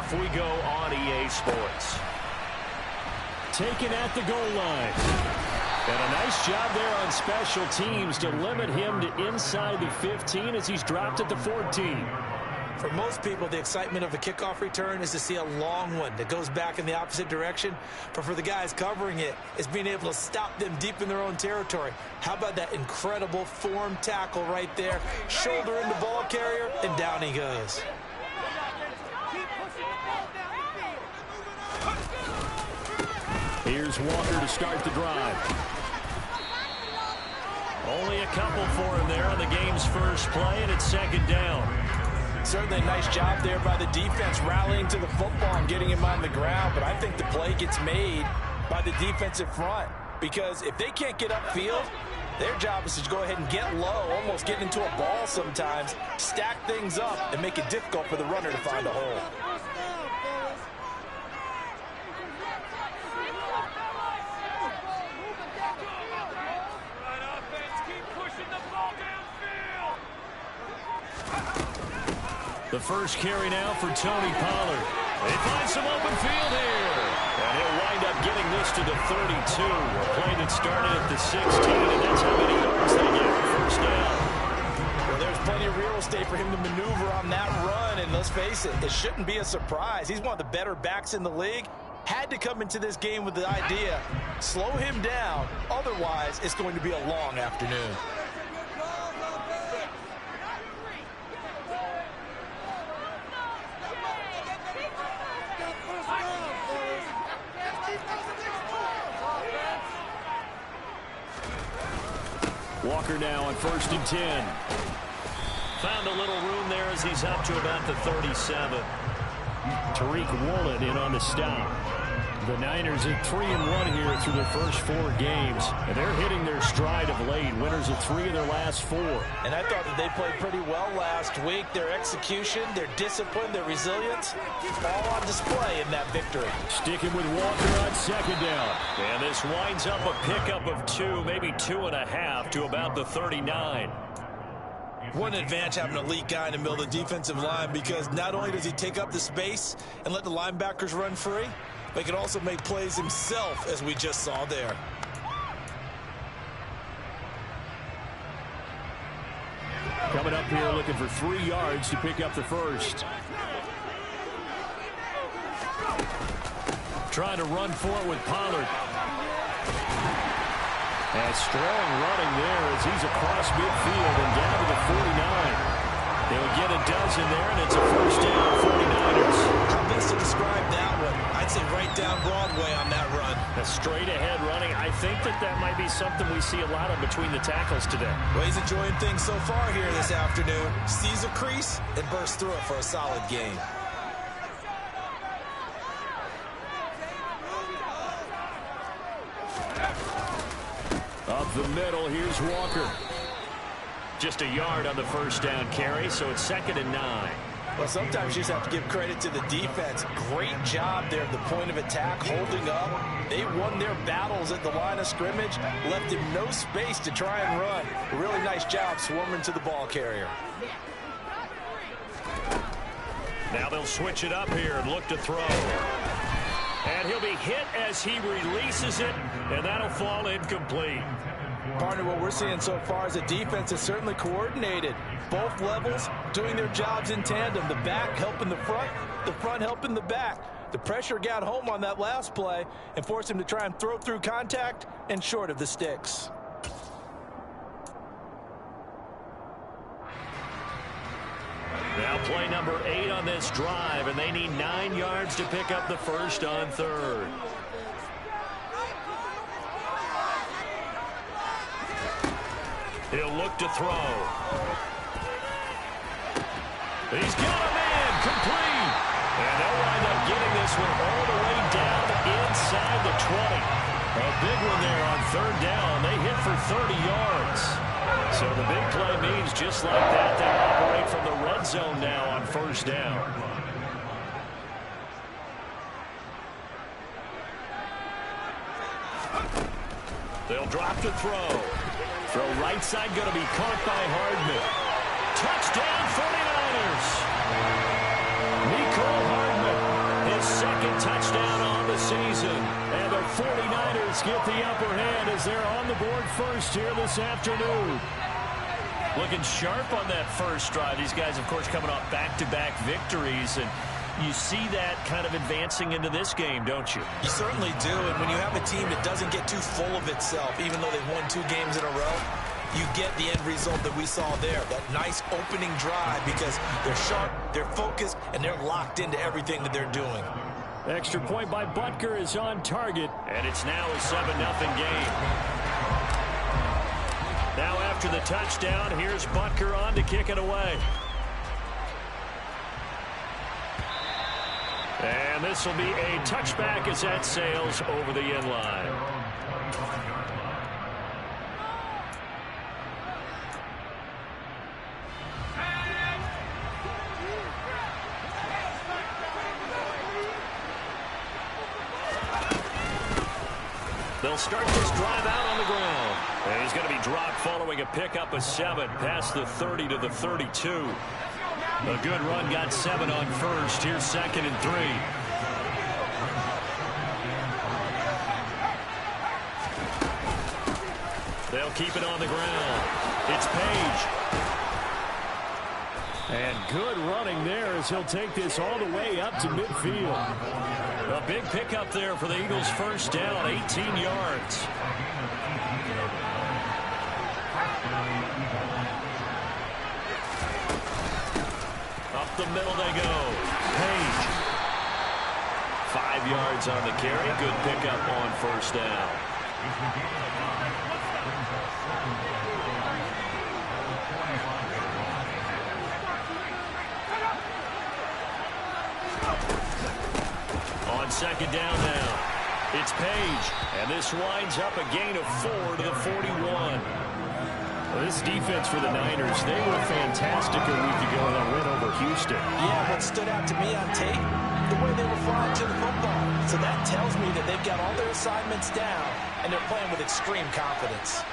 kickoff we go on EA Sports. Taken at the goal line. And a nice job there on special teams to limit him to inside the 15 as he's dropped at the 14. For most people, the excitement of a kickoff return is to see a long one that goes back in the opposite direction. But for the guys covering it, it's being able to stop them deep in their own territory. How about that incredible form tackle right there? Shoulder in the ball carrier, and down he goes. Here's Walker to start the drive. Only a couple for him there on the game's first play, and it's second down. Certainly a nice job there by the defense rallying to the football and getting him on the ground, but I think the play gets made by the defensive front because if they can't get upfield, their job is to go ahead and get low, almost get into a ball sometimes, stack things up, and make it difficult for the runner to find a hole. The first carry now for Tony Pollard. They find some open field here. And he'll wind up getting this to the 32. A play that started at the 16, and that's how many yards they get for first down. Well, there's plenty of real estate for him to maneuver on that run, and let's face it, it shouldn't be a surprise. He's one of the better backs in the league. Had to come into this game with the idea, slow him down, otherwise it's going to be a long afternoon. Walker now on 1st and 10. Found a little room there as he's up to about the 37. Tariq Woolen in on the stop. The Niners at 3-1 here through their first 4 games. And they're hitting their stride of late. Winners of 3 of their last 4. And I thought that they played pretty well last week. Their execution, their discipline, their resilience, all on display in that victory. Sticking with Walker on second down. And this winds up a pickup of 2, maybe 2.5 to about the 39. What an advantage having an elite guy in the middle of the defensive line because not only does he take up the space and let the linebackers run free, but he can also make plays himself, as we just saw there. Coming up here looking for 3 yards to pick up the first. Trying to run for it with Pollard. And strong running there as he's across midfield and down to the 49. They'll get a dozen there, and it's a first down, 49ers. How best to describe that one? I'd say right down Broadway on that run. A straight-ahead running. I think that might be something we see a lot of between the tackles today. Well, he's enjoying things so far here this afternoon. Sees a crease and bursts through it for a solid game. Up the middle, here's Walker. Just a yard on the first down carry, so it's 2nd and 9. Well, sometimes you just have to give credit to the defense. Great job there at the point of attack, holding up. They won their battles at the line of scrimmage, left him no space to try and run. A really nice job swarming to the ball carrier. Now they'll switch it up here and look to throw. And he'll be hit as he releases it, and that'll fall incomplete. Partner, what we're seeing so far is the defense is certainly coordinated. Both levels doing their jobs in tandem. The back helping the front helping the back. The pressure got home on that last play and forced him to try and throw through contact and short of the sticks. Now play number 8 on this drive, and they need 9 yards to pick up the first on 3rd. He'll look to throw. He's got a man complete. And they'll wind up getting this one all the way down inside the 20. A big one there on 3rd down. They hit for 30 yards. So the big play means just like that, they'll operate from the red zone now on 1st down. They'll drop to throw. Throw right side going to be caught by Hardman. Touchdown 49ers. Nicole Hardman touchdown on the season. And the 49ers get the upper hand as they're on the board first here this afternoon. Looking sharp on that first drive. These guys, of course, coming off back-to-back victories. And you see that kind of advancing into this game, don't you? You certainly do. And when you have a team that doesn't get too full of itself, even though they've won 2 games in a row, you get the end result that we saw there, that nice opening drive, because they're sharp, they're focused, and they're locked into everything that they're doing. Extra point by Butker is on target, and it's now a 7-0 game. Now after the touchdown, here's Butker on to kick it away. And this will be a touchback as that sails over the end line. They'll start this drive out on the ground. And he's going to be dropped following a pickup of 7 past the 30 to the 32. A good run got 7 on first. Here's 2nd and 3. They'll keep it on the ground. It's Page. And good running there as he'll take this all the way up to midfield. A big pickup there for the Eagles' first down, 18 yards. Up the middle they go. Page. 5 yards on the carry. Good pickup on first down. On 2nd down now. It's Page. And this winds up a gain of 4 to the 41. Well, this defense for the Niners, they were fantastic a week ago in a win over Houston. Yeah, what stood out to me on tape, the way they were flying to the football. So that tells me that they've got all their assignments down, and they're playing with extreme confidence.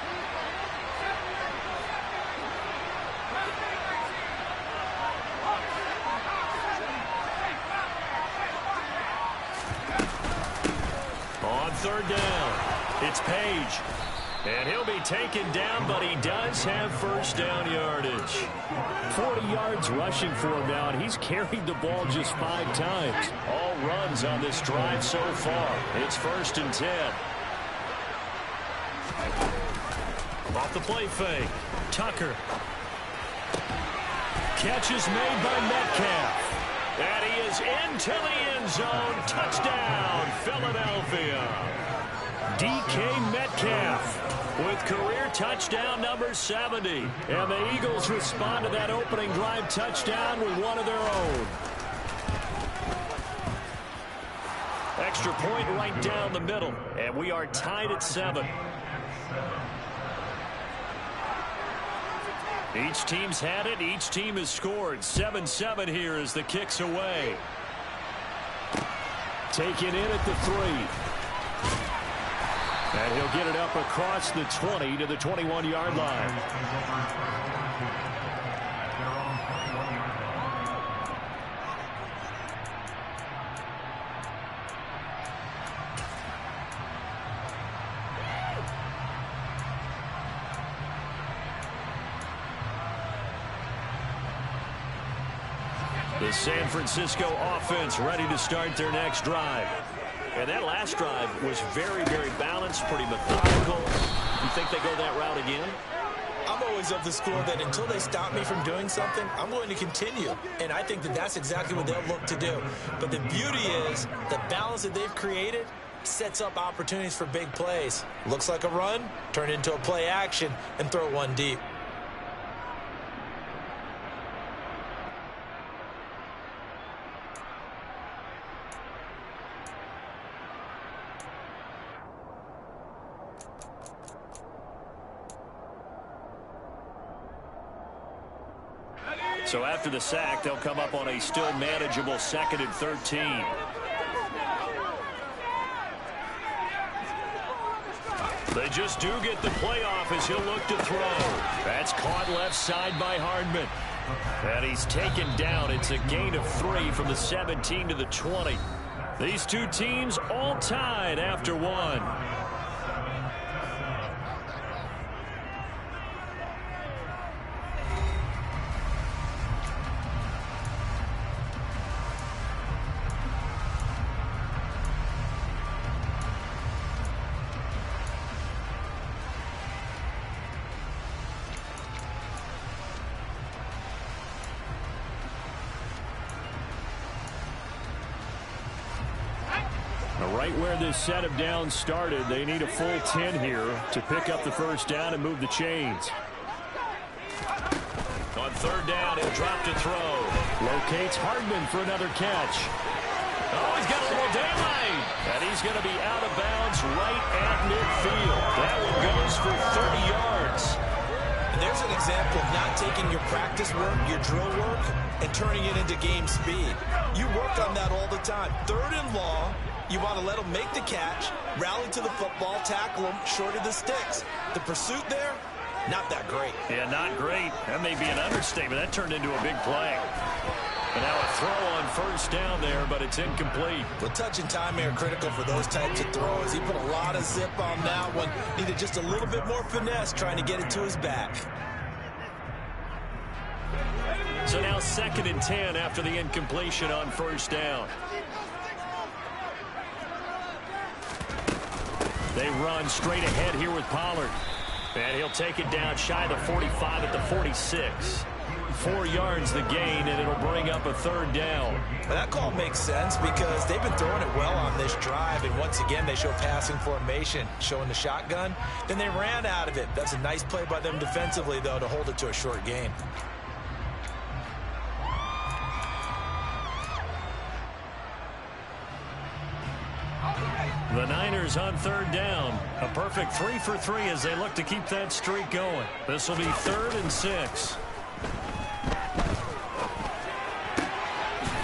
On 3rd down, it's Page. And he'll be taken down, but he does have first down yardage. 40 yards rushing for him now, and he's carried the ball just 5 times. All runs on this drive so far. It's 1st and 10. Off the play fake. Tucker. Catch is made by Metcalf. And he is into the end zone. Touchdown, Philadelphia. DK Metcalf with career touchdown number 70. And the Eagles respond to that opening drive touchdown with one of their own. Extra point right down the middle. And we are tied at 7. Each team's had it. Each team has scored. 7-7 here as the kick's away. Taken in at the 3. And he'll get it up across the 20 to the 21-yard line. The San Francisco offense ready to start their next drive. And that last drive was very, very balanced, pretty methodical. You think they go that route again? I'm always of the school that until they stop me from doing something, I'm going to continue. And I think that that's exactly what they'll look to do. But the beauty is the balance that they've created sets up opportunities for big plays. Looks like a run, turn it into a play action, and throw one deep. So after the sack, they'll come up on a still manageable 2nd and 13. They just do get the playoff as he'll look to throw. That's caught left side by Hardman. And he's taken down. It's a gain of 3 from the 17 to the 20. These two teams all tied after one. Right where this set of downs started, they need a full 10 here to pick up the first down and move the chains. On third down, he'll drop to throw. Locates Hardman for another catch. Oh, he's got a little daylight. And he's going to be out of bounds right at midfield. That one goes for 30 yards. And there's an example of not taking your practice work, your drill work, and turning it into game speed. You work on that all the time. Third and long. You want to let them make the catch, rally to the football, tackle them, short of the sticks. The pursuit there, not that great. Yeah, not great. That may be an understatement. That turned into a big play. And now a throw on first down there, but it's incomplete. Well, touch and time are critical for those types of throws. He put a lot of zip on that one. Needed just a little bit more finesse trying to get it to his back. So now 2nd and 10 after the incompletion on first down. They run straight ahead here with Pollard. And he'll take it down shy of the 45 at the 46. 4 yards the gain, and it'll bring up a third down. Well, that call makes sense because they've been throwing it well on this drive. And once again, they show passing formation, showing the shotgun. Then they ran out of it. That's a nice play by them defensively, though, to hold it to a short gain. The Niners on third down. A perfect 3 for 3 as they look to keep that streak going. This will be 3rd and 6.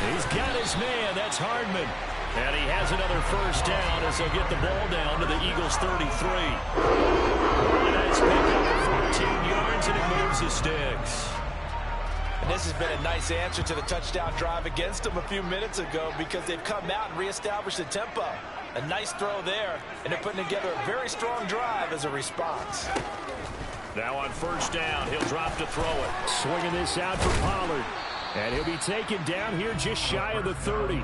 He's got his man. That's Hardman. And he has another first down as they'll get the ball down to the Eagles' 33. And that's picked up for 14 yards, and it moves the sticks. And this has been a nice answer to the touchdown drive against them a few minutes ago because they've come out and reestablished the tempo. A nice throw there, and they're putting together a very strong drive as a response. Now on first down, he'll drop to throw it. Swinging this out for Pollard. And he'll be taken down here just shy of the 30.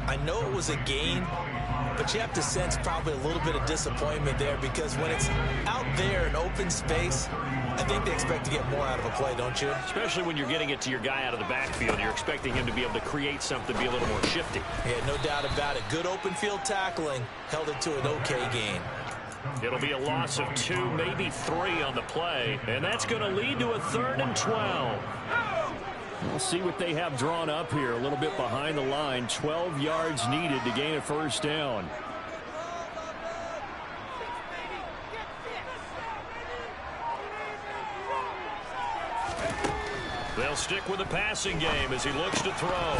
I know it was a gain, but you have to sense probably a little bit of disappointment there because when it's out there in open space, I think they expect to get more out of a play, don't you? Especially when you're getting it to your guy out of the backfield. You're expecting him to be able to create something, be a little more shifty. Yeah, no doubt about it. Good open field tackling. Held it to an okay gain. It'll be a loss of 2, maybe 3 on the play. And that's going to lead to a 3rd and 12. We'll see what they have drawn up here. A little bit behind the line. 12 yards needed to gain a first down. They'll stick with the passing game as he looks to throw.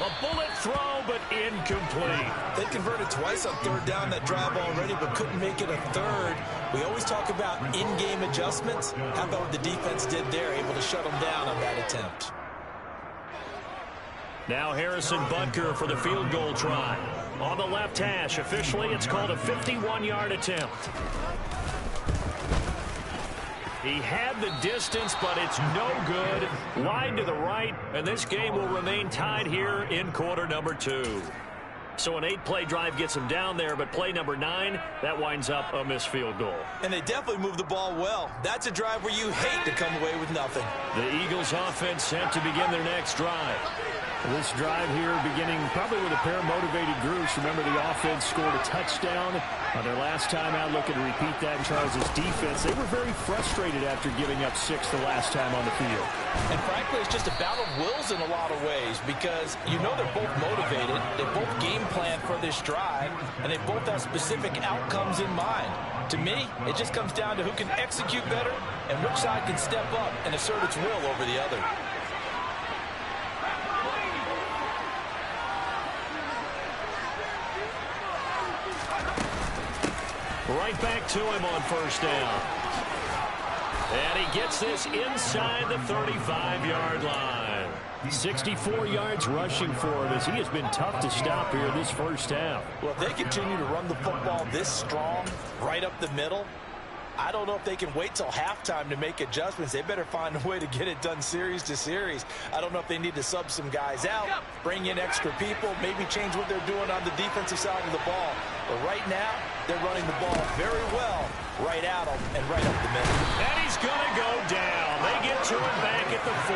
A bullet throw, but incomplete. They converted twice on third down that drive already, but couldn't make it a third. We always talk about in-game adjustments. How about what the defense did there, able to shut them down on that attempt. Now Harrison Butker for the field goal try. On the left hash, officially it's called a 51-yard attempt. He had the distance, but it's no good. Wide to the right, and this game will remain tied here in quarter number 2. So an 8-play drive gets him down there, but play number 9, that winds up a missed field goal. And they definitely moved the ball well. That's a drive where you hate to come away with nothing. The Eagles offense set to begin their next drive. This drive here beginning probably with a pair of motivated groups. Remember, the offense scored a touchdown on their last time out. Looking to repeat that in Charles' defense. They were very frustrated after giving up 6 the last time on the field. And frankly, it's just a battle of wills in a lot of ways because you know they're both motivated. They both game plan for this drive, and they both have specific outcomes in mind. To me, it just comes down to who can execute better and which side can step up and assert its will over the other. Right back to him on first down. And he gets this inside the 35-yard line. 64 yards rushing for him as he has been tough to stop here this first half. Well, if they continue to run the football this strong, right up the middle, I don't know if they can wait till halftime to make adjustments. They better find a way to get it done series to series. I don't know if they need to sub some guys out, bring in extra people, maybe change what they're doing on the defensive side of the ball. But right now, they're running the ball very well right at them and right up the middle. And he's going to go down. They get to him back at the 40.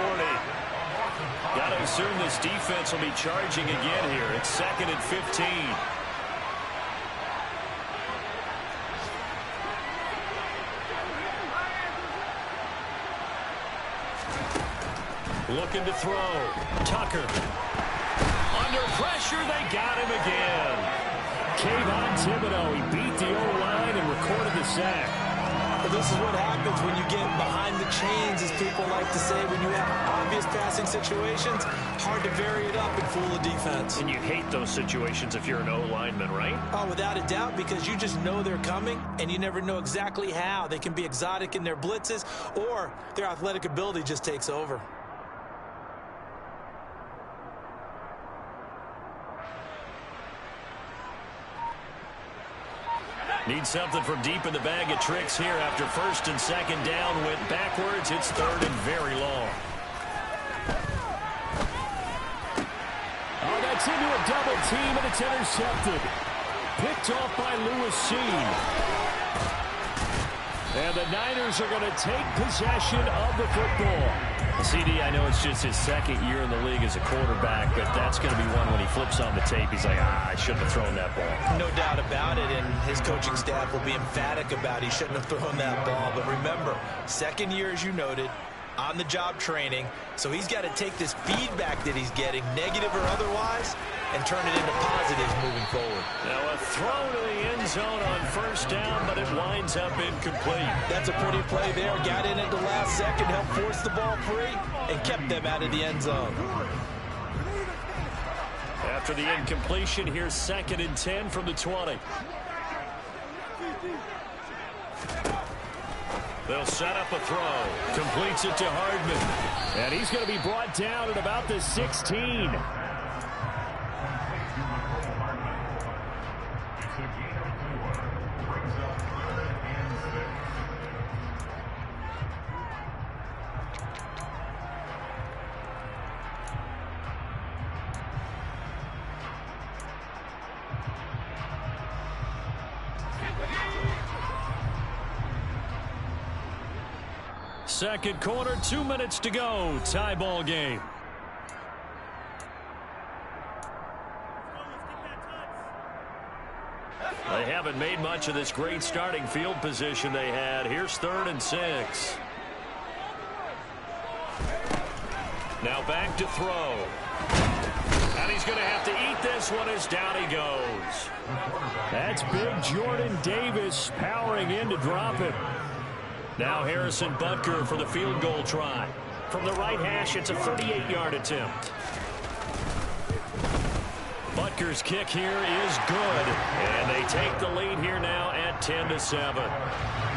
Got to assume this defense will be charging again here. It's 2nd and 15. Looking to throw. Tucker. Under pressure, they got him again. Kayvon Thibodeau, he beat the O-line and recorded the sack. But this is what happens when you get behind the chains, as people like to say. When you have obvious passing situations, hard to vary it up and fool the defense. And you hate those situations if you're an O-lineman, right? Oh, without a doubt, because you just know they're coming, and you never know exactly how. They can be exotic in their blitzes, or their athletic ability just takes over. Need something from deep in the bag of tricks here after 1st and 2nd down. Went backwards. It's 3rd and very long. Oh, that's into a double team, and it's intercepted. Picked off by Lewis Sheen. And the Niners are going to take possession of the football. CD, I know it's just his 2nd year in the league as a quarterback, but that's going to be one when he flips on the tape. He's like, I shouldn't have thrown that ball. No doubt about it, and his coaching staff will be emphatic about he shouldn't have thrown that ball. But remember, 2nd year, as you noted, on-the-job training, so he's got to take this feedback that he's getting, negative or otherwise, and turn it into positives moving forward. Now a throw to the end zone on 1st down, but it winds up incomplete. That's a pretty play there. Got in at the last second, helped force the ball free, and kept them out of the end zone. After the incompletion, here's 2nd and 10 from the 20. They'll set up a throw. Completes it to Hardman. And he's going to be brought down at about the 16. Second quarter, 2 minutes to go. Tie ball game. They haven't made much of this great starting field position they had. Here's 3rd and 6. Now back to throw. And he's going to have to eat this one as down he goes. That's big Jordan Davis powering in to drop it. Now Harrison Butker for the field goal try. From the right hash, it's a 38-yard attempt. Butker's kick here is good. And they take the lead here now at 10-7.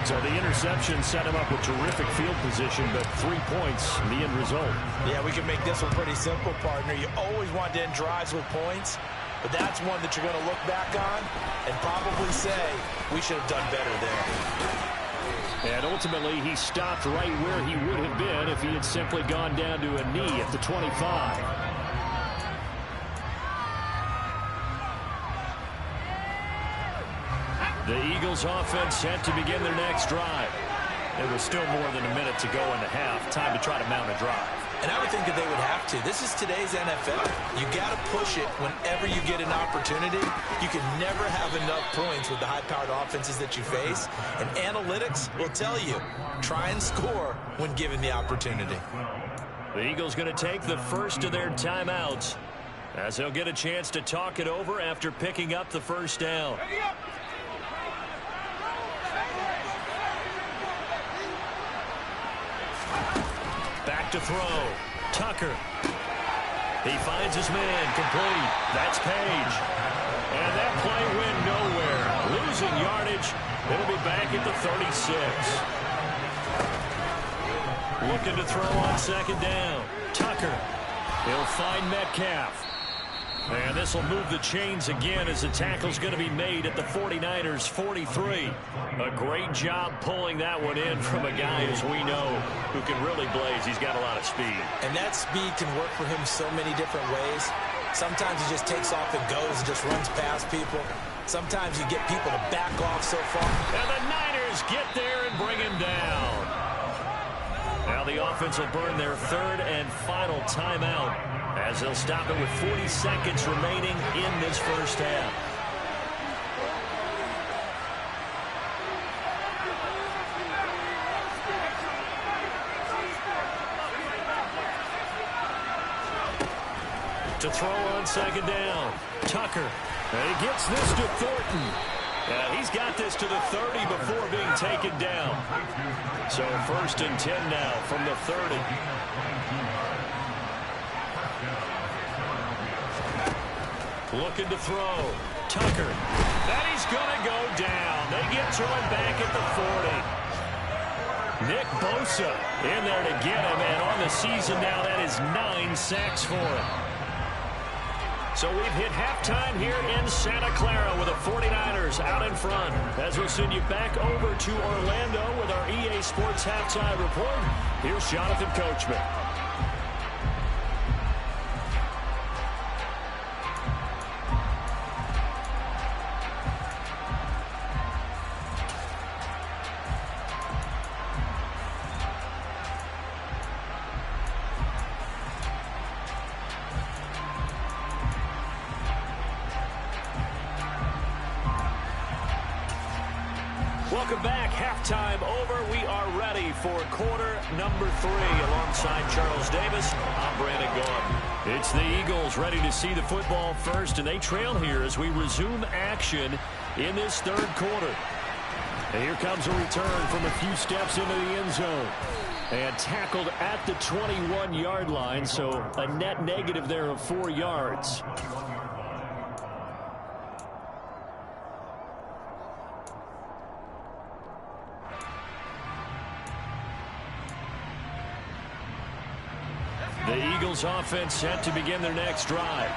So the interception set him up with terrific field position, but 3 points, the end result. Yeah, we can make this one pretty simple, partner. You always want to end drives with points, but that's one that you're going to look back on and probably say, we should have done better there. And ultimately, he stopped right where he would have been if he had simply gone down to a knee at the 25. The Eagles offense set to begin their next drive. There was still more than a minute to go in the half. Time to try to mount a drive. And I would think that they would have to. This is today's NFL. You got to push it whenever you get an opportunity. You can never have enough points with the high-powered offenses that you face. And analytics will tell you, try and score when given the opportunity. The Eagles going to take the first of their timeouts as they'll get a chance to talk it over after picking up the 1st down. Back to throw. Tucker. He finds his man. Complete. That's Page. And that play went nowhere. Losing yardage. It'll be back at the 36. Looking to throw on 2nd down. Tucker. He'll find Metcalf. And this will move the chains again as the tackle's going to be made at the 49ers 43. A great job pulling that one in from a guy, as we know, who can really blaze. He's got a lot of speed. And that speed can work for him so many different ways. Sometimes he just takes off and goes and just runs past people. Sometimes you get people to back off so far. And the Niners get there and bring him down. Now the offense will burn their third and final timeout, as they'll stop it with 40 seconds remaining in this first half. To throw on second down, Tucker. And he gets this to Thornton. He's got this to the 30 before being taken down. So 1st and 10 now from the 30. Looking to throw. Tucker. And he's going to go down. They get to him back at the 40. Nick Bosa in there to get him. And on the season now, that is 9 sacks for him. So we've hit halftime here in Santa Clara with the 49ers out in front. As we'll send you back over to Orlando with our EA Sports Halftime Report. Here's Jonathan Coachman. Welcome back. Halftime over. We are ready for quarter number 3. Alongside Charles Davis, I'm Brandon Gaudin. It's the Eagles ready to see the football first, and they trail here as we resume action in this third quarter. And here comes a return from a few steps into the end zone. And tackled at the 21-yard line, so a net negative there of 4 yards. The Eagles offense set to begin their next drive.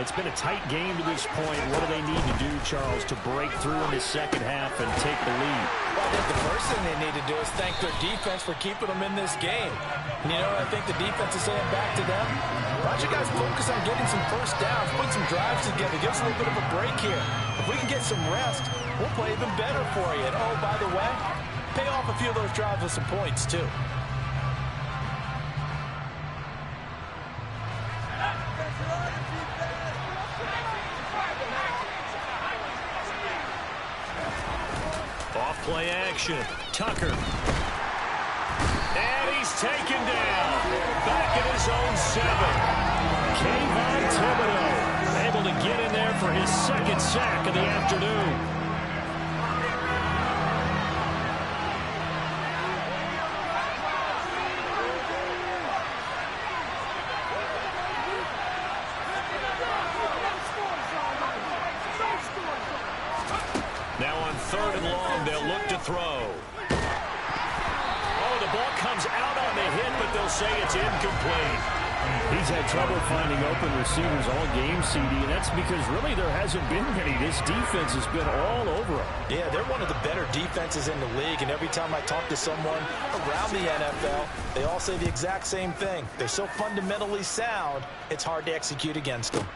It's been a tight game to this point. What do they need to do, Charles, to break through in the second half and take the lead? Well, I think the first thing they need to do is thank their defense for keeping them in this game. And you know what I think the defense is saying back to them? Why don't you guys focus on getting some first downs, put some drives together, give us a little bit of a break here. If we can get some rest, we'll play even better for you. And oh, by the way, pay off a few of those drives with some points, too. Play action. Tucker. And he's taken down. Back at his own 7. Kayvon Thibodeau able to get in there for his second sack of the afternoon. Now on 3rd and long, they'll look to throw. Oh, the ball comes out on the hit, but they'll say it's incomplete. He's had trouble finding open receivers all game, CD, and that's because really there hasn't been many. This defense has been all over him. Yeah, they're one of the better defenses in the league, and every time I talk to someone around the NFL, they all say the exact same thing. They're so fundamentally sound, it's hard to execute against them.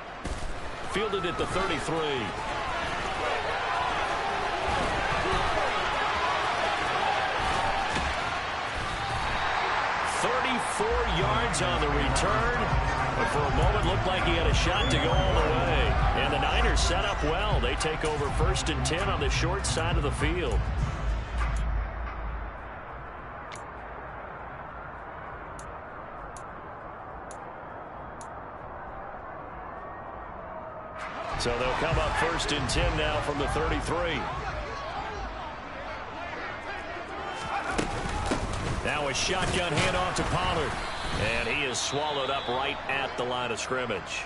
Fielded at the 33. 34 yards on the return, but for a moment looked like he had a shot to go all the way. And the Niners set up well. They take over 1st and 10 on the short side of the field. So they'll come up 1st and 10 now from the 33. Now a shotgun handoff to Pollard. And he is swallowed up right at the line of scrimmage.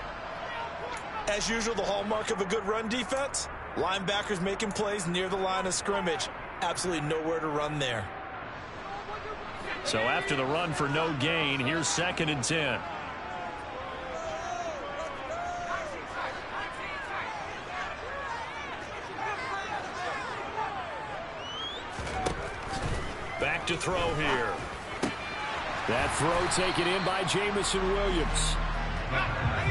As usual, the hallmark of a good run defense, linebackers making plays near the line of scrimmage. Absolutely nowhere to run there. So after the run for no gain, here's 2nd and 10. back to throw here. That throw taken in by Jamison Williams.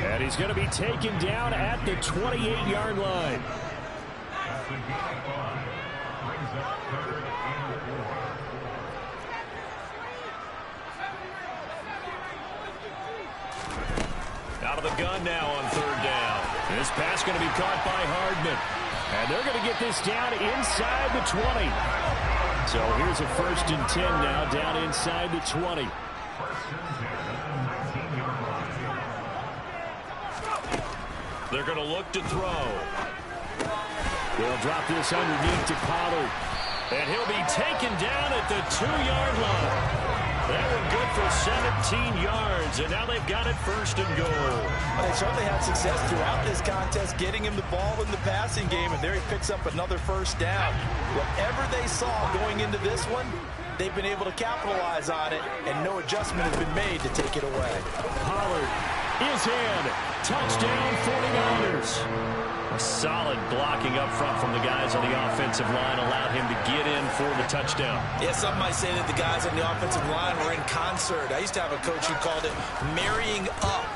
And he's going to be taken down at the 28-yard line. Out of the gun now on third down. This pass going to be caught by Hardman. And they're going to get this down inside the 20. So here's a 1st and 10 now down inside the 20. They're going to look to throw. They'll drop this underneath to Pollard. And he'll be taken down at the 2-yard line. That one good for 17 yards, and now they've got it 1st and goal. They certainly had success throughout this contest, getting him the ball in the passing game, and there he picks up another 1st down. Whatever they saw going into this one, they've been able to capitalize on it, and no adjustment has been made to take it away. Pollard is in. Touchdown 49ers. A solid blocking up front from the guys on the offensive line allowed him to get in for the touchdown. Yeah, some might say that the guys on the offensive line were in concert. I used to have a coach who called it marrying up,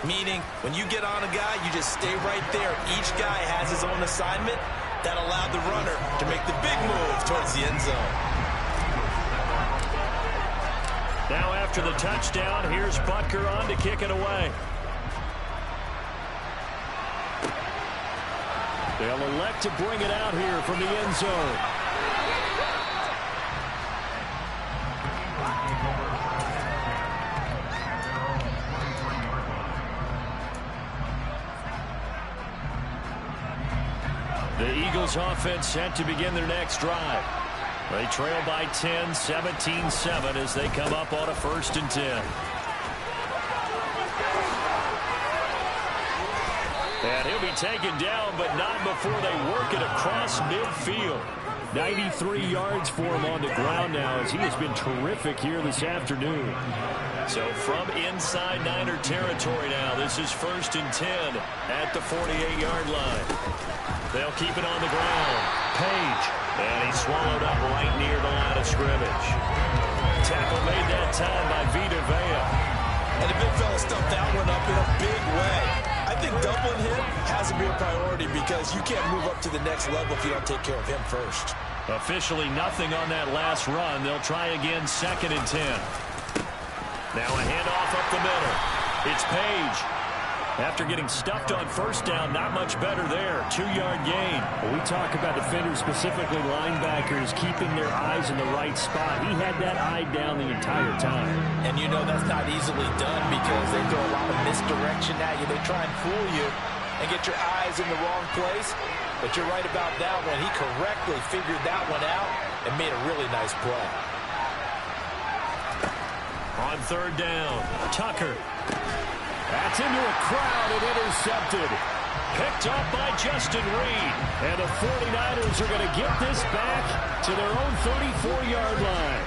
meaning when you get on a guy, you just stay right there. Each guy has his own assignment. That allowed the runner to make the big move towards the end zone. Now after the touchdown, here's Butker on to kick it away. They'll elect to bring it out here from the end zone. The Eagles offense set to begin their next drive. They trail by 10, 17-7 as they come up on a 1st and 10. And he'll be taken down, but not before they work it across midfield. 93 yards for him on the ground now as he has been terrific here this afternoon. So from inside Niner territory now, this is 1st and 10 at the 48-yard line. They'll keep it on the ground. Page. And he's swallowed up right near the line of scrimmage. Tackle made that time by Vita Vea. And the big fella stuffed that one up in a big way. I think doubling him has to be a priority because you can't move up to the next level if you don't take care of him first. Officially nothing on that last run. They'll try again 2nd and 10. Now a handoff up the middle. It's Page. After getting stuffed on 1st down, not much better there. 2-yard gain. When we talk about defenders, specifically linebackers, keeping their eyes in the right spot. He had that eye down the entire time. And you know that's not easily done because they throw a lot of misdirection at you. They try and fool you and get your eyes in the wrong place. But you're right about that one. He correctly figured that one out and made a really nice play. On 3rd down, Tucker. That's into a crowd and intercepted. Picked up by Justin Reed. And the 49ers are going to get this back to their own 34-yard line.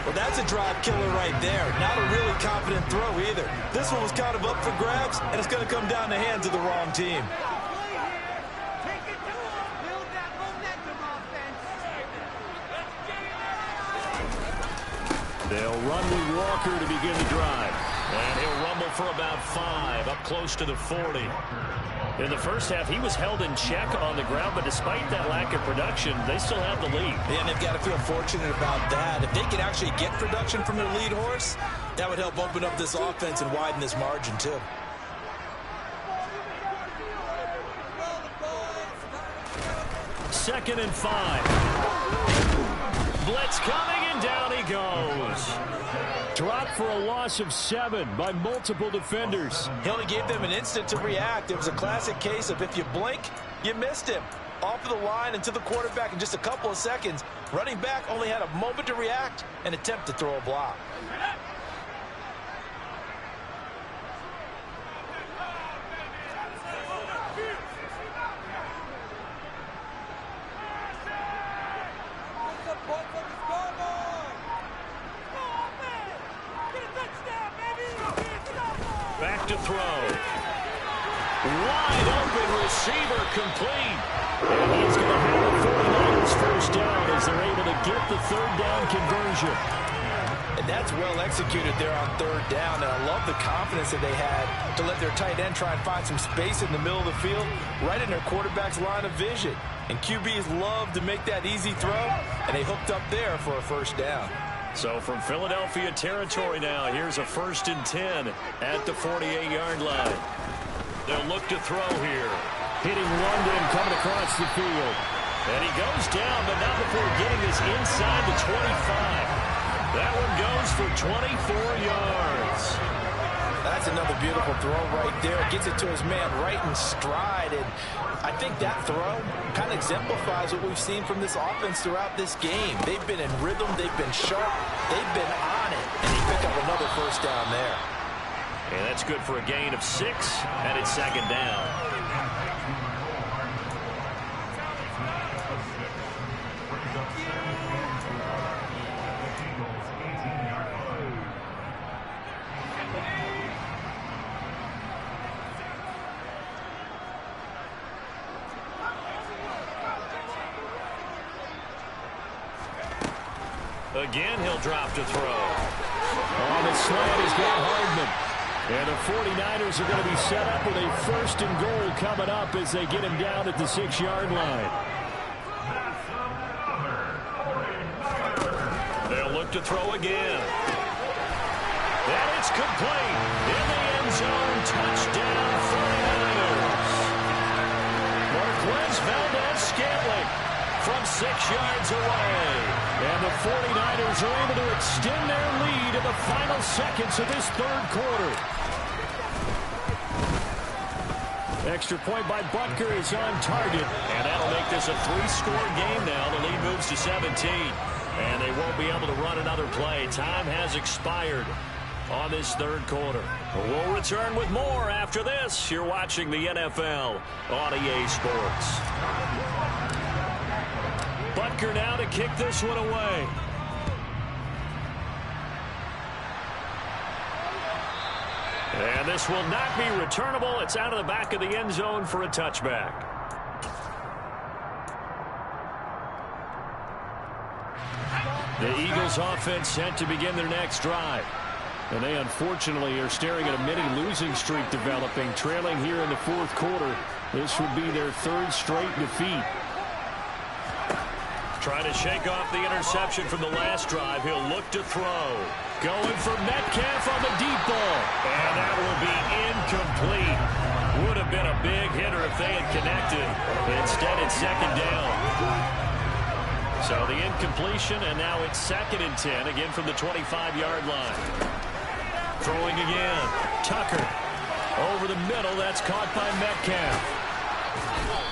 Well, that's a drive killer right there. Not a really confident throw either. This one was kind of up for grabs, and it's going to come down the hands of the wrong team. They'll run with Walker to begin the drive. And he'll rumble for about 5, up close to the 40. In the first half, he was held in check on the ground, but despite that lack of production, they still have the lead. And they've got to feel fortunate about that. If they can actually get production from their lead horse, that would help open up this offense and widen this margin, too. Second and 5. Blitz coming, and down he goes. Dropped for a loss of 7 by multiple defenders. He only gave them an instant to react. It was a classic case of if you blink, you missed him. Off of the line and to the quarterback in just a couple of seconds. Running back only had a moment to react and attempt to throw a block. Back to throw. Wide open receiver complete. And he's going to have a 49ers this first down as they're able to get the third down conversion. And that's well executed there on third down. And I love the confidence that they had to let their tight end try and find some space in the middle of the field, right in their quarterback's line of vision. And QBs love to make that easy throw, and they hooked up there for a first down. So from Philadelphia territory now, here's a 1st and 10 at the 48-yard line. They'll look to throw here. Hitting London coming across the field. And he goes down, but not before getting this inside the 25. That one goes for 24 yards. That's another beautiful throw right there. Gets it to his man right in stride. And I think that throw kind of exemplifies what we've seen from this offense throughout this game. They've been in rhythm. They've been sharp. They've been on it. And he picked up another first down there. And that's good for a gain of 6, and it's 2nd down. Again, he'll drop to throw. On the slant, he's got Hardman. And the 49ers are going to be set up with a 1st and goal coming up as they get him down at the 6-yard line. They'll look to throw again. And it's complete. In the end zone, touchdown 49ers. Marquez Valdez-Scantling from 6 yards away. And the 49ers are able to extend their lead in the final seconds of this third quarter. Extra point by Butker is on target. And that'll make this a 3-score game now. The lead moves to 17. And they won't be able to run another play. Time has expired on this third quarter. We'll return with more after this. You're watching the NFL on EA Sports. Butker now to kick this one away. And this will not be returnable. It's out of the back of the end zone for a touchback. The Eagles offense set to begin their next drive. And they unfortunately are staring at a mini losing streak developing, trailing here in the fourth quarter. This would be their 3rd straight defeat. Trying to shake off the interception from the last drive. He'll look to throw. Going for Metcalf on the deep ball. And that will be incomplete. Would have been a big hitter if they had connected. Instead, it's 2nd down. So the incompletion, and now it's 2nd and 10, again from the 25-yard line. Throwing again. Tucker over the middle. That's caught by Metcalf.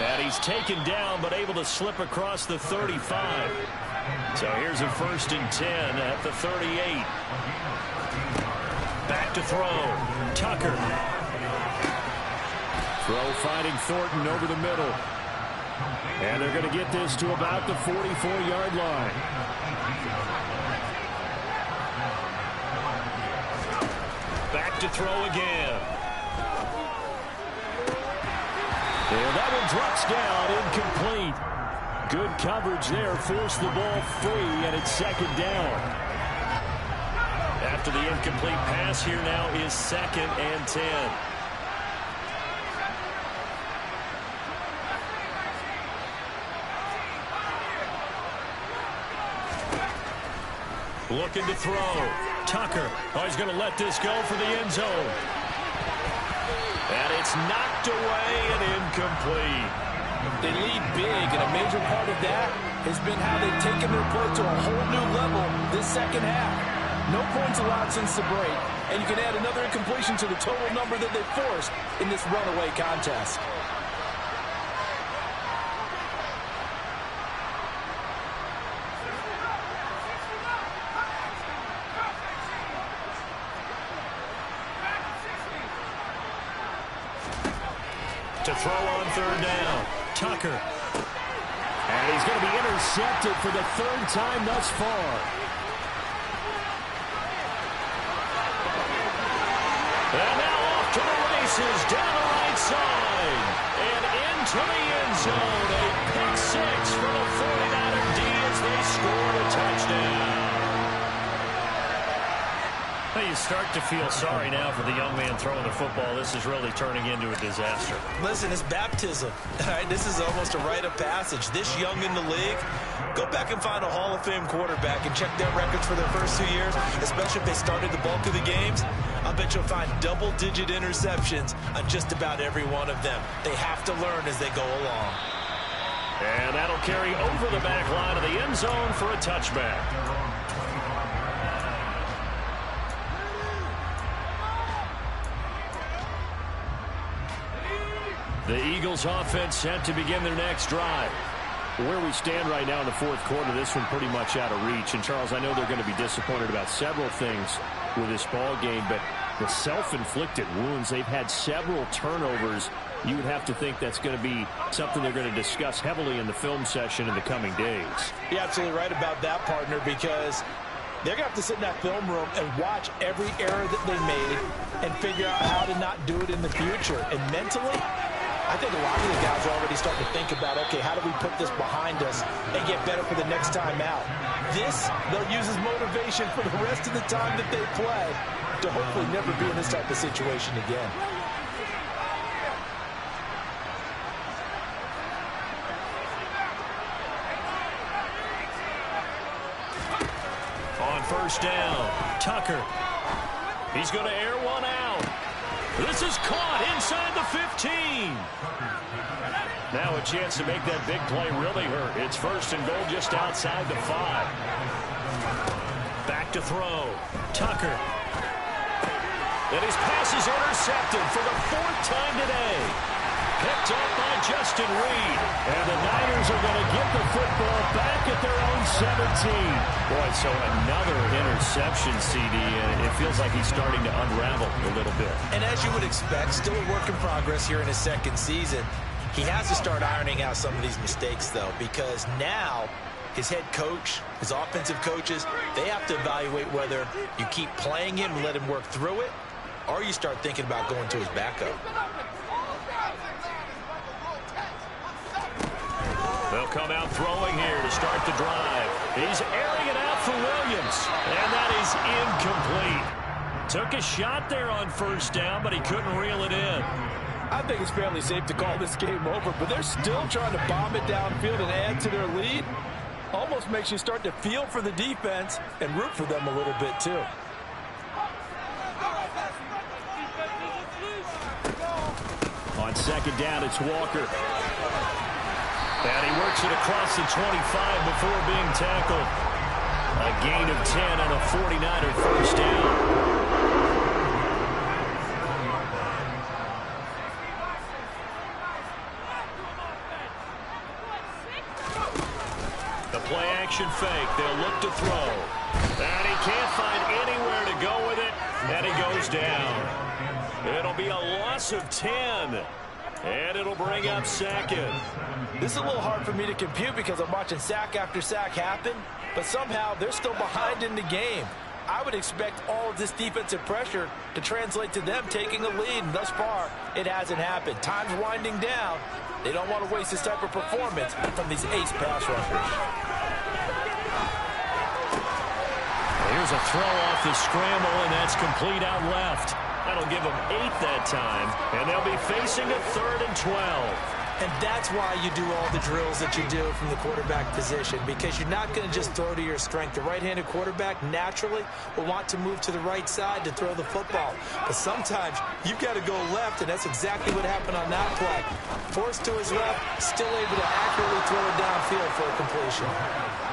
And he's taken down, but able to slip across the 35. So here's a 1st and 10 at the 38. Back to throw. Tucker. Throw finding Thornton over the middle. And they're going to get this to about the 44-yard line. Back to throw again. And that one drops down, incomplete. Good coverage there, forced the ball free, and it's 2nd down. After the incomplete pass, here now is 2nd and 10. Looking to throw. Tucker. Oh, he's going to let this go for the end zone. And it's knocked away and incomplete. They lead big, and a major part of that has been how they've taken their play to a whole new level this second half. No points allowed since the break, and you can add another incompletion to the total number that they forced in this runaway contest. To throw on 3rd down. Tucker. And he's going to be intercepted for the 3rd time thus far. And now off to the races down the right side. And into the end zone. A pick 6 for the 49ers. they score a touchdown. Well, you start to feel sorry now for the young man throwing the football. This is really turning into a disaster. Listen, it's baptism. All right, this is almost a rite of passage. This young in the league, go back and find a Hall of Fame quarterback and check their records for their first 2 years, especially if they started the bulk of the games. I bet you'll find double-digit interceptions on just about every one of them. They have to learn as they go along. And that'll carry over the back line of the end zone for a touchback. The Eagles offense set to begin their next drive. Where we stand right now in the fourth quarter, this one pretty much out of reach. And, Charles, I know they're going to be disappointed about several things with this ball game, but the self-inflicted wounds, they've had several turnovers. You would have to think that's going to be something they're going to discuss heavily in the film session in the coming days. You're absolutely right about that, partner, because they're going to have to sit in that film room and watch every error that they made and figure out how to not do it in the future. And mentally, I think a lot of the guys are already starting to think about, okay, how do we put this behind us and get better for the next time out? This, they'll use as motivation for the rest of the time that they play to hopefully never be in this type of situation again. On first down, Tucker. He's going to air one out. This is caught inside the 15. Now a chance to make that big play really hurt. It's first and goal just outside the 5. Back to throw. Tucker. And his pass is intercepted for the 4th time today. Picked up by Justin Reed. And the Niners are going to get the football back at their own 17. Boy, so another interception, CD, and it feels like he's starting to unravel a little bit. And as you would expect, still a work in progress here in his second season. He has to start ironing out some of these mistakes, though, because now his head coach, his offensive coaches, they have to evaluate whether you keep playing him and let him work through it, or you start thinking about going to his backup. They'll come out throwing here to start the drive. He's airing it out for Williams, and that is incomplete. Took a shot there on first down, but he couldn't reel it in. I think it's fairly safe to call this game over, but they're still trying to bomb it downfield and add to their lead. Almost makes you start to feel for the defense and root for them a little bit, too. On second down, it's Walker. And he works it across the 25 before being tackled. A gain of 10 on a 49er first down. The play action fake. They'll look to throw. And he can't find anywhere to go with it. And he goes down. It'll be a loss of 10. And it'll bring up second. This is a little hard for me to compute because I'm watching sack after sack happen, but somehow they're still behind in the game. I would expect all of this defensive pressure to translate to them taking a lead, and thus far, it hasn't happened. Time's winding down. They don't want to waste this type of performance from these ace pass rushers. Here's a throw off the scramble, and that's complete out left. That'll give them 8 that time, and they'll be facing a 3rd and 12. And that's why you do all the drills that you do from the quarterback position, because you're not going to just throw to your strength. The right-handed quarterback naturally will want to move to the right side to throw the football. But sometimes you've got to go left, and that's exactly what happened on that play. Forced to his left, still able to accurately throw it downfield for a completion.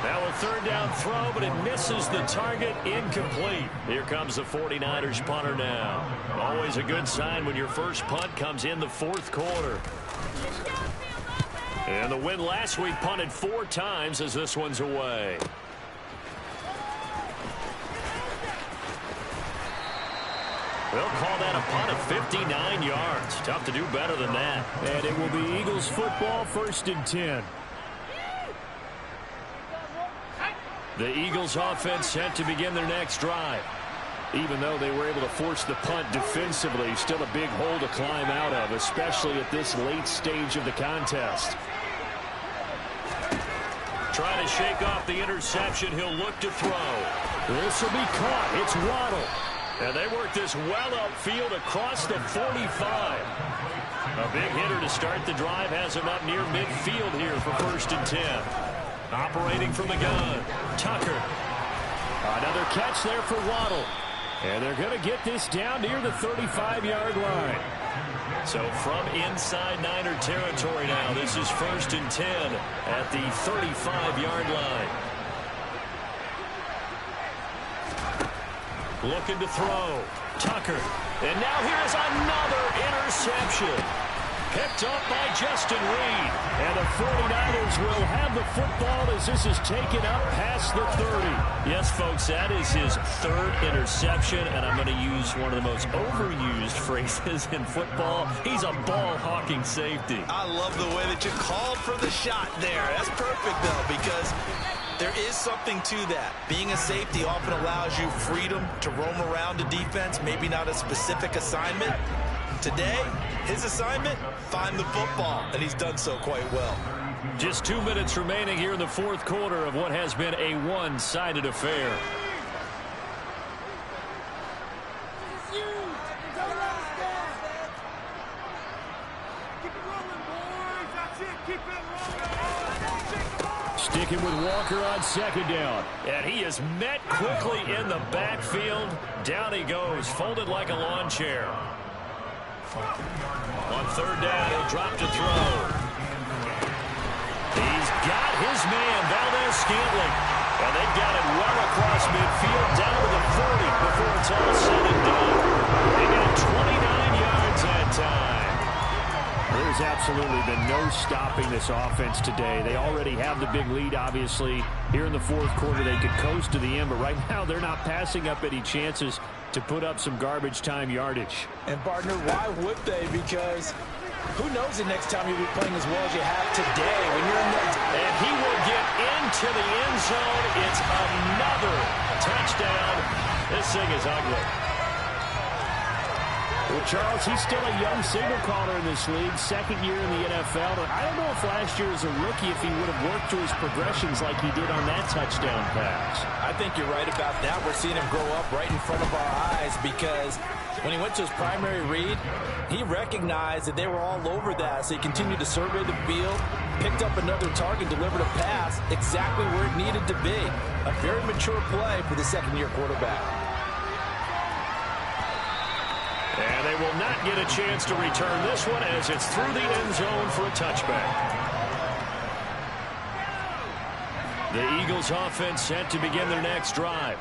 Now a 3rd down throw, but it misses the target. Incomplete. Here comes the 49ers punter now. Always a good sign when your first punt comes in the 4th quarter. And the win last week punted 4 times as this one's away. They'll call that a punt of 59 yards. Tough to do better than that. And it will be Eagles football, 1st and 10. The Eagles offense set to begin their next drive. Even though they were able to force the punt defensively, still a big hole to climb out of, especially at this late stage of the contest. Trying to shake off the interception. He'll look to throw. This will be caught. It's Waddle. And they work this well upfield across the 45. A big hitter to start the drive has him up near midfield here for 1st and 10. Operating from the gun, Tucker. Another catch there for Waddle. And they're going to get this down near the 35-yard line. So from inside Niner territory now, this is 1st and 10 at the 35-yard line. Looking to throw. Tucker. And now here's another interception. Picked up by Justin Reed. And the 49ers will have the football as this is taken up past the 30. Yes, folks, that is his 3rd interception. And I'm going to use one of the most overused phrases in football. He's a ball-hawking safety. I love the way that you called for the shot there. That's perfect, though, because there is something to that. Being a safety often allows you freedom to roam around a defense, maybe not a specific assignment. Today, his assignment, find the football, and he's done so quite well. Just 2 minutes remaining here in the 4th quarter of what has been a one-sided affair. Sticking with Walker on 2nd down. And he is met quickly in the backfield. Down he goes, folded like a lawn chair. On 3rd down, he'll drop to throw. He's got his man, Valdez-Scantling. And they've got it well across midfield, down to the 40 before it's all said and done. They got 29 yards that time. There's absolutely been no stopping this offense today. They already have the big lead, obviously. Here in the 4th quarter, they could coast to the end, but right now they're not passing up any chances to put up some garbage time yardage. And, partner, why would they? Because who knows the next time you'll be playing as well as you have today when you're in that. And he will get into the end zone. It's another touchdown. This thing is ugly. Well, Charles, he's still a young signal caller in this league, 2nd year in the NFL. I don't know if last year as a rookie, if he would have worked through his progressions like he did on that touchdown pass. I think you're right about that. We're seeing him grow up right in front of our eyes because when he went to his primary read, he recognized that they were all over that. So he continued to survey the field, picked up another target, delivered a pass exactly where it needed to be. A very mature play for the 2nd-year quarterback. And they will not get a chance to return this one as it's through the end zone for a touchback. The Eagles offense set to begin their next drive.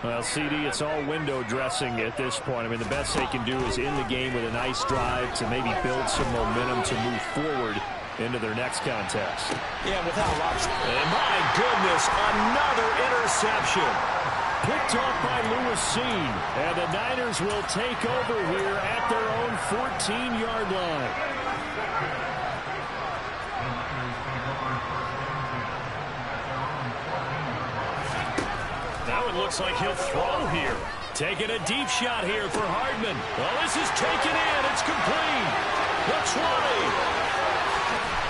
Well, CD, it's all window dressing at this point. I mean, the best they can do is end the game with a nice drive to maybe build some momentum to move forward into their next contest. Yeah, without a lot. And my goodness, another interception. Picked off by Lewis Seen. And the Niners will take over here at their own 14-yard line. Now it looks like he'll throw here. Taking a deep shot here for Hardman. Well, this is taken in. It's complete. The 20.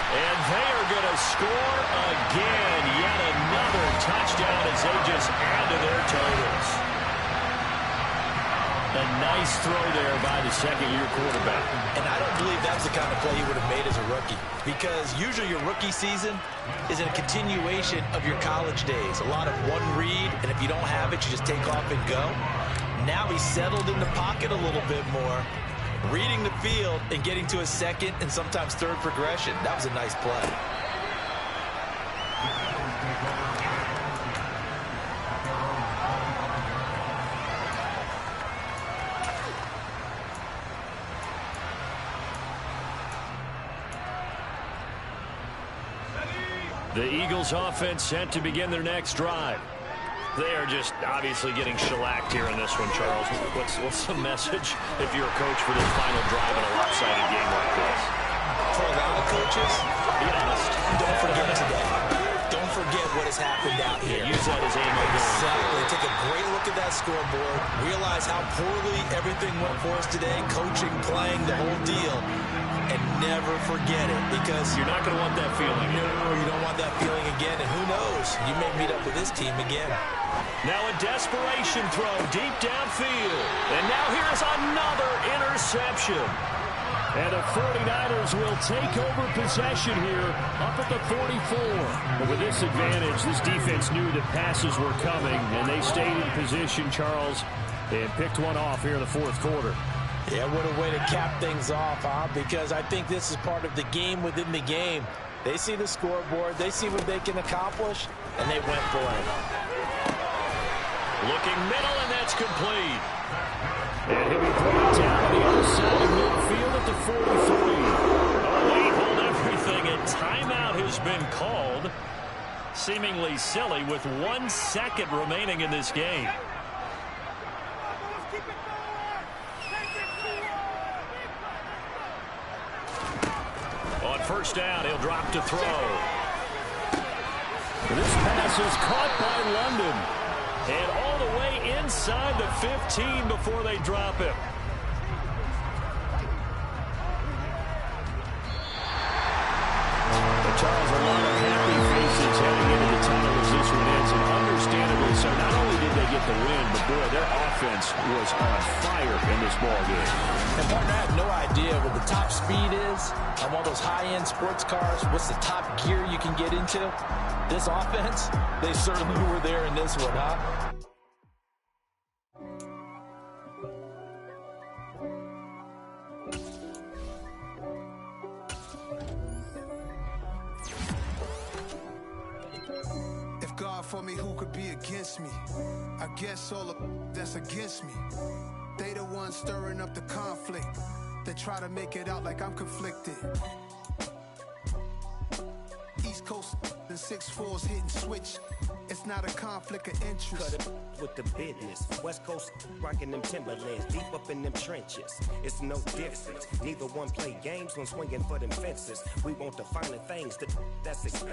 And they are going to score again. Yet another touchdown as they just add to their totals. A nice throw there by the 2nd-year quarterback. And I don't believe that's the kind of play he would have made as a rookie. Because usually your rookie season is a continuation of your college days. A lot of one read, and if you don't have it, you just take off and go. Now he's settled in the pocket a little bit more, reading the field and getting to a 2nd and sometimes 3rd progression. That was a nice play. The Eagles offense set to begin their next drive. They are just obviously getting shellacked here in this one, Charles. What's the message if you're a coach for this final drive in a lopsided game like this? For a lot of coaches, be honest, don't forget today. Don't forget what has happened out here. Use that as ammo. Exactly. Take a great look at that scoreboard. Realize how poorly everything went for us today. Coaching, playing, the whole deal. And never forget it, because you're not going to want that feeling. No, you don't want that feeling again. And who knows? you may meet up with this team again. Now a desperation throw deep downfield. And now here's another interception. And the 49ers will take over possession here up at the 44. But with this advantage, this defense knew that passes were coming, and they stayed in position, Charles, and picked one off here in the fourth quarter. Yeah, what a way to cap things off, huh? Because I think this is part of the game within the game. They see the scoreboard, they see what they can accomplish, and they went for it. Looking middle, and that's complete. And he'll be brought down to the other side of midfield at the 43. Oh, wait, hold everything. A timeout has been called. Seemingly silly with 1 second remaining in this game. On first down, he'll drop to throw. This pass is caught by London. And all the way inside the 15 before they drop it. But Charles, a lot of happy faces heading into the tunnel as this one ends, and understandably so. Not only did they get the win, but boy, their offense was on fire in this ball game. And partner, I have no idea what the top speed is on one of those high-end sports cars. What's the top gear you can get into? This offense, they certainly were there in this one, huh? If God for me, who could be against me? I guess all of that's against me. They the ones stirring up the conflict. They try to make it out like I'm conflicted. East Coast and 6'4's hitting switch. It's not a conflict of interest. Cut it with the business. West Coast rocking them Timberlands, deep up in them trenches. It's no difference. Neither one play games when swinging for them fences. We want the finer things that's expensive.